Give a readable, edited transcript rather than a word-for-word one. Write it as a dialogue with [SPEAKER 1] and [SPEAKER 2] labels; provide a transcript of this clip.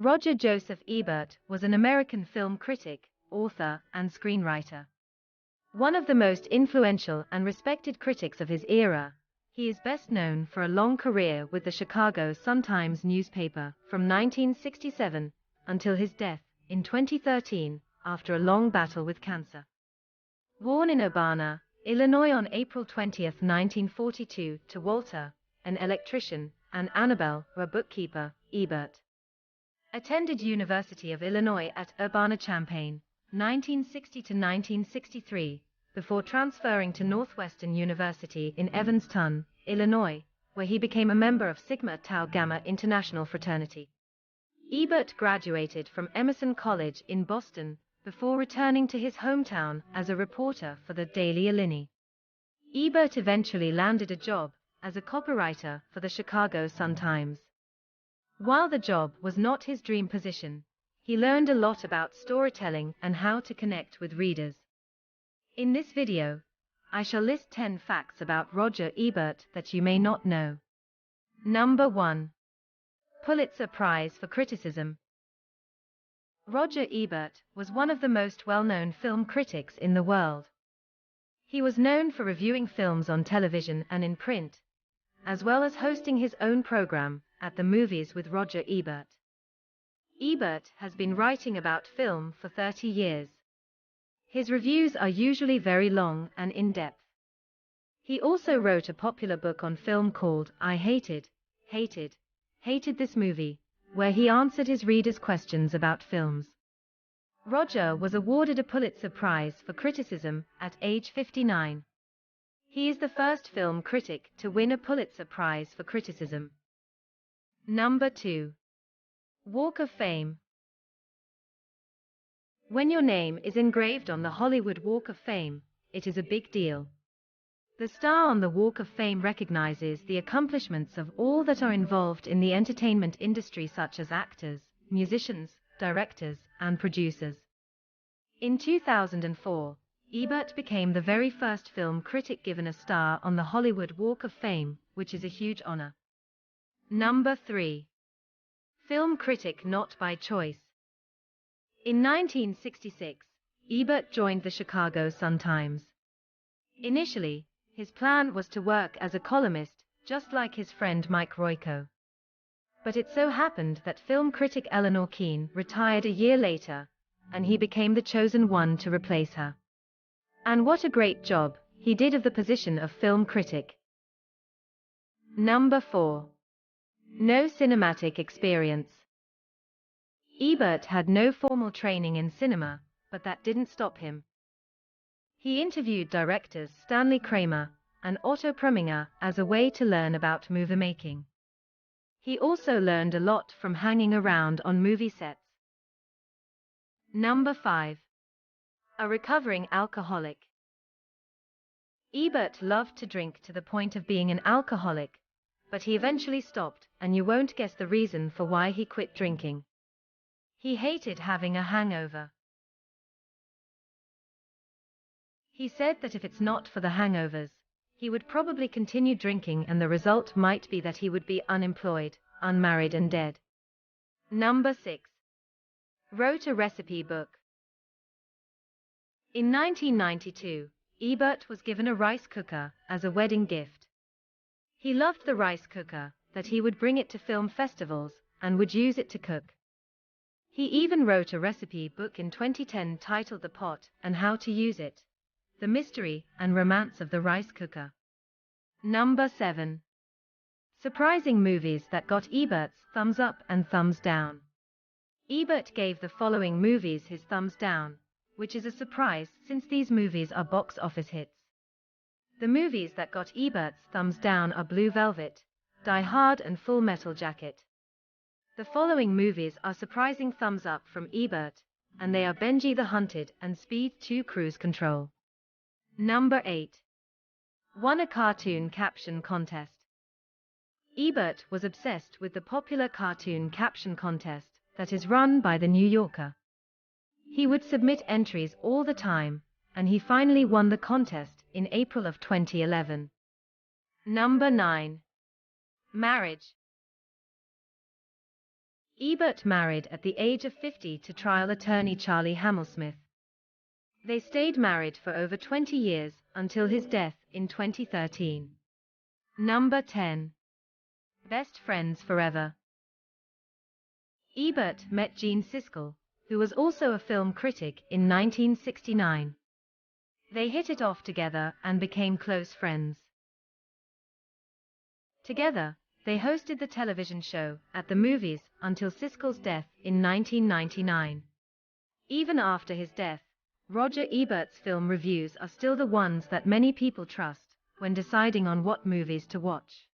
[SPEAKER 1] Roger Joseph Ebert was an American film critic, author, and screenwriter. One of the most influential and respected critics of his era, he is best known for a long career with the Chicago Sun-Times newspaper from 1967 until his death in 2013 after a long battle with cancer. Born in Urbana, Illinois on April 20, 1942, to Walter, an electrician, and Annabelle, a bookkeeper, Ebert attended University of Illinois at Urbana-Champaign, 1960 to 1963, before transferring to Northwestern University in Evanston, Illinois, where he became a member of Sigma Tau Gamma International Fraternity. Ebert graduated from Emerson College in Boston before returning to his hometown as a reporter for the Daily Illini. Ebert eventually landed a job as a copywriter for the Chicago Sun-Times. While the job was not his dream position, he learned a lot about storytelling and how to connect with readers. In this video, I shall list 10 facts about Roger Ebert that you may not know. Number 1. Pulitzer Prize for Criticism. Roger Ebert was one of the most well-known film critics in the world. He was known for reviewing films on television and in print, as well as hosting his own program, At the Movies with Roger Ebert. Ebert has been writing about film for 30 years. His reviews are usually very long and in-depth. He also wrote a popular book on film called I Hated This Movie, where he answered his readers' questions about films. Roger was awarded a Pulitzer Prize for Criticism at age 59. He is the first film critic to win a Pulitzer Prize for Criticism. Number 2. Walk of Fame. When your name is engraved on the Hollywood Walk of Fame, it is a big deal. The star on the Walk of Fame recognizes the accomplishments of all that are involved in the entertainment industry, such as actors, musicians, directors, and producers. In 2004, Ebert became the very first film critic given a star on the Hollywood Walk of Fame, which is a huge honor. Number 3. Film critic not by choice. In 1966, Ebert joined the Chicago Sun-Times. Initially, his plan was to work as a columnist, just like his friend Mike Royko. But it so happened that film critic Eleanor Keene retired a year later, and he became the chosen one to replace her. And what a great job he did of the position of film critic. Number 4. No cinematic experience. Ebert had no formal training in cinema, but that didn't stop him. He interviewed directors Stanley Kramer and Otto Preminger as a way to learn about movie making. He also learned a lot from hanging around on movie sets. Number 5. A recovering alcoholic. Ebert loved to drink to the point of being an alcoholic, but he eventually stopped, and you won't guess the reason for why he quit drinking. He hated having a hangover. He said that if it's not for the hangovers, he would probably continue drinking, and the result might be that he would be unemployed, unmarried, and dead. Number 6. Wrote a recipe book. In 1992, Ebert was given a rice cooker as a wedding gift. He loved the rice cooker, that he would bring it to film festivals and would use it to cook. He even wrote a recipe book in 2010 titled The Pot and How to Use It: The Mystery and Romance of the Rice Cooker. Number 7. Surprising movies that got Ebert's thumbs up and thumbs down. Ebert gave the following movies his thumbs down, which is a surprise since these movies are box office hits. The movies that got Ebert's thumbs down are Blue Velvet, Die Hard, and Full Metal Jacket. The following movies are surprising thumbs up from Ebert, and they are Benji the Hunted and Speed 2 Cruise Control. Number 8. Won a cartoon caption contest. Ebert was obsessed with the popular cartoon caption contest that is run by The New Yorker. He would submit entries all the time, and he finally won the contest in April of 2011. Number 9. Marriage. Ebert married at the age of 50 to trial attorney Charlie Hamelsmith. They stayed married for over 20 years until his death in 2013. Number 10. Best friends forever. Ebert met Gene Siskel, who was also a film critic, in 1969. They hit it off together and became close friends. Together, they hosted the television show At the Movies until Siskel's death in 1999. Even after his death, Roger Ebert's film reviews are still the ones that many people trust when deciding on what movies to watch.